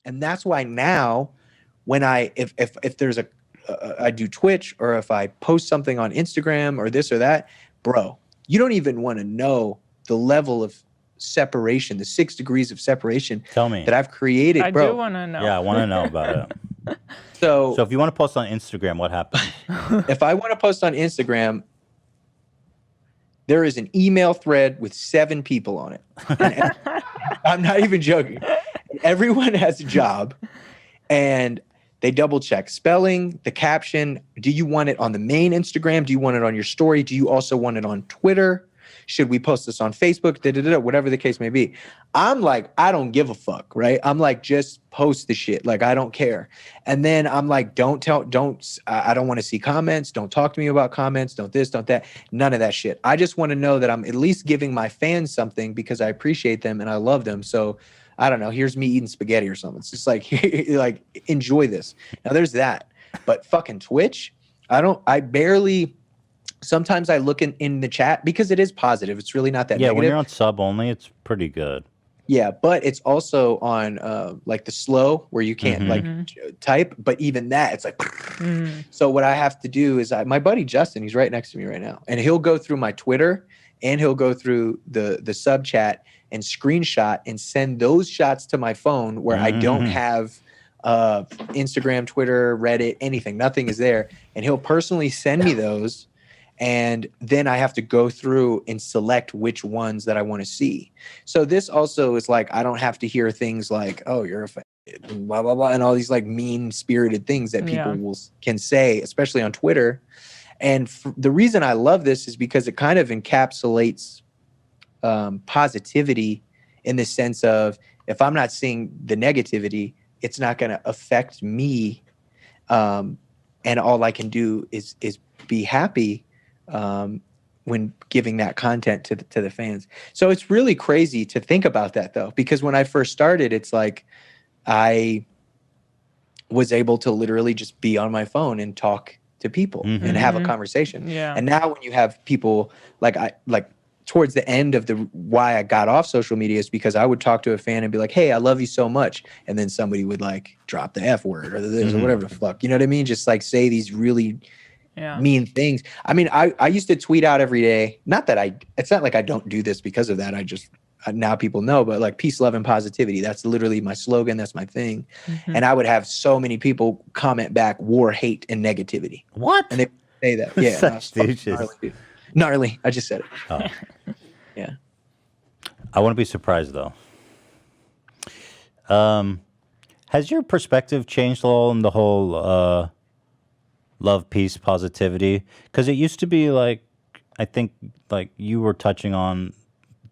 And that's why now when if there's I do Twitch, or if I post something on Instagram or this or that, bro, you don't even want to know the level of separation, the 6 degrees of separation Tell me. that I've created, I bro. do want to know. Yeah, I want to know about it. So if you want to post on Instagram, what happens? if I want to post on Instagram, there is an email thread with 7 people on it. And I'm not even joking. Everyone has a job, and they double check spelling, the caption. Do you want it on the main Instagram? Do you want it on your story? Do you also want it on Twitter? Should we post this on Facebook? Whatever the case may be. I'm like, I don't give a fuck, right? I'm like, just post the shit. Like, I don't care. And then I'm like, I don't want to see comments. Don't talk to me about comments. Don't this, don't that. None of that shit. I just want to know that I'm at least giving my fans something because I appreciate them and I love them. So I don't know, here's me eating spaghetti or something. It's just like, like, enjoy this. Now there's that. But fucking Twitch, sometimes I look in the chat because it is positive. It's really not that negative. When you're on sub only, it's pretty good. Yeah, but it's also on like the slow where you can't type. But even that, it's like. So what I have to do is my buddy Justin, he's right next to me right now, and he'll go through my Twitter and he'll go through the sub chat and screenshot and send those shots to my phone where I don't have Instagram, Twitter, Reddit, anything. Nothing is there, and he'll personally send me those. And then I have to go through and select which ones that I want to see. So this also is like, I don't have to hear things like, oh, you're a blah, blah, blah, and all these like mean-spirited things that people can say, especially on Twitter. And the reason I love this is because it kind of encapsulates positivity in the sense of, if I'm not seeing the negativity, it's not going to affect me. And all I can do is be happy when giving that content to the fans. So it's really crazy to think about that, though, because when I first started, it's like I was able to literally just be on my phone and talk to people and have a conversation. Yeah. And now when you have people like towards the end of why I got off social media is because I would talk to a fan and be like, hey, I love you so much. And then somebody would like drop the F word or this or whatever the fuck. You know what I mean? Just like say these really mean things. I mean, I used to tweet out every day. Not that it's not like I don't do this because of that. I just, now people know, but like peace, love, and positivity. That's literally my slogan. That's my thing. And I would have so many people comment back war, hate, and negativity. What? And they would say that. Yeah. Such douches. Gnarly. I just said it. Oh. Yeah. I wouldn't be surprised though. Has your perspective changed at all in the whole love, peace, positivity? Because it used to be like, I think like you were touching on,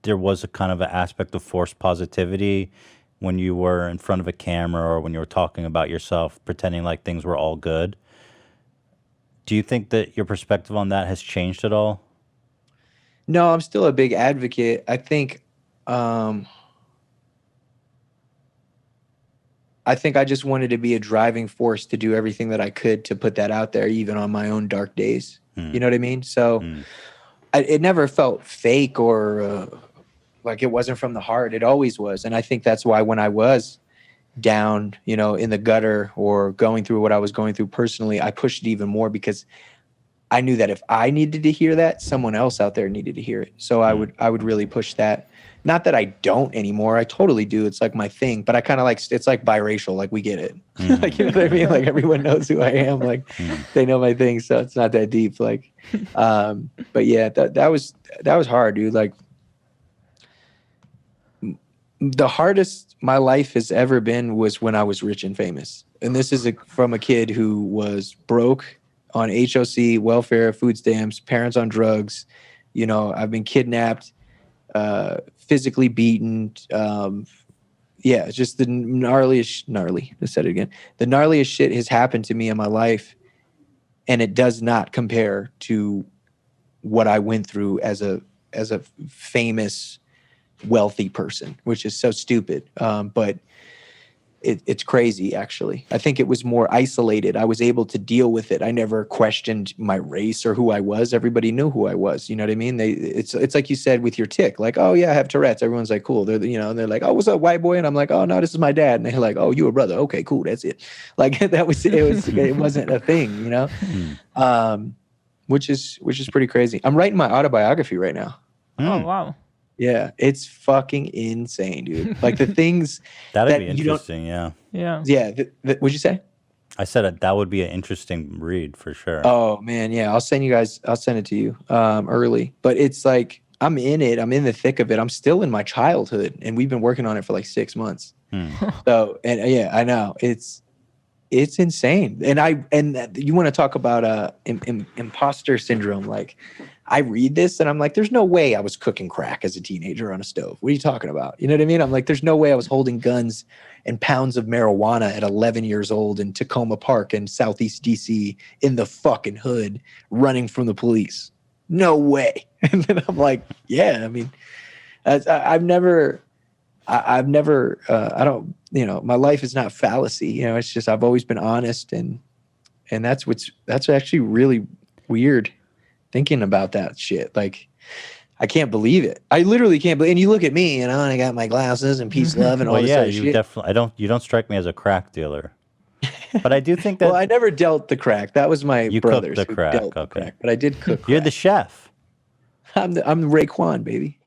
there was a kind of an aspect of forced positivity when you were in front of a camera or when you were talking about yourself, pretending like things were all good. Do you think that your perspective on that has changed at all? No, I'm still a big advocate. I think I just wanted to be a driving force to do everything that I could to put that out there, even on my own dark days. You know what I mean? So it never felt fake or like it wasn't from the heart. It always was. And I think that's why when I was down, you know, in the gutter or going through what I was going through personally, I pushed it even more because I knew that if I needed to hear that, someone else out there needed to hear it. So I would really push that. Not that I don't anymore. I totally do. It's like my thing, but I kind of like, it's like biracial. Like we get it. Like, you know what I mean? Like everyone knows who I am. Like they know my thing. So it's not that deep. Like, but yeah, that was hard, dude. Like the hardest my life has ever been was when I was rich and famous. And this is from a kid who was broke on HOC, welfare, food stamps, parents on drugs. You know, I've been kidnapped, physically beaten. Yeah, just the gnarly. I said it again. The gnarliest shit has happened to me in my life. And it does not compare to what I went through as a famous, wealthy person, which is so stupid. But it's crazy, actually. I think it was more isolated. I was able to deal with it. I never questioned my race or who I was. Everybody knew who I was. You know what I mean? It's like you said with your tick, like, oh yeah, I have Tourette's. Everyone's like, cool. They're like, oh, what's up, white boy? And I'm like, oh no, this is my dad. And they're like, oh, you a brother? Okay, cool. That's it. Like it wasn't a thing, you know? Which is pretty crazy. I'm writing my autobiography right now. Oh wow. Yeah, it's fucking insane, dude. Like the things That'd that be you don't. interesting. Yeah. Yeah. What'd you say? I said that would be an interesting read for sure. Oh man, yeah. I'll send it to you early. But it's like I'm in it. I'm in the thick of it. I'm still in my childhood, and we've been working on it for like 6 months. So yeah, I know it's insane. And you want to talk about imposter syndrome? Like, I read this and I'm like, there's no way I was cooking crack as a teenager on a stove. What are you talking about? You know what I mean? I'm like, there's no way I was holding guns and pounds of marijuana at 11 years old in Tacoma Park in Southeast DC in the fucking hood running from the police. No way. And then I'm like, yeah, I mean, I've never, I don't, you know, my life is not fallacy. You know, it's just, I've always been honest, and that's actually really weird thinking about that shit. Like, I can't believe it. I literally can't believe. And you look at me, you know, and I got my glasses and peace, love, and all this other shit. Definitely. You don't strike me as a crack dealer, but I do think that. Well, I never dealt the crack. That was my brothers. Cooked the crack. Dealt the crack, but I did cook. You're crack. the chef. I'm Raekwon, baby.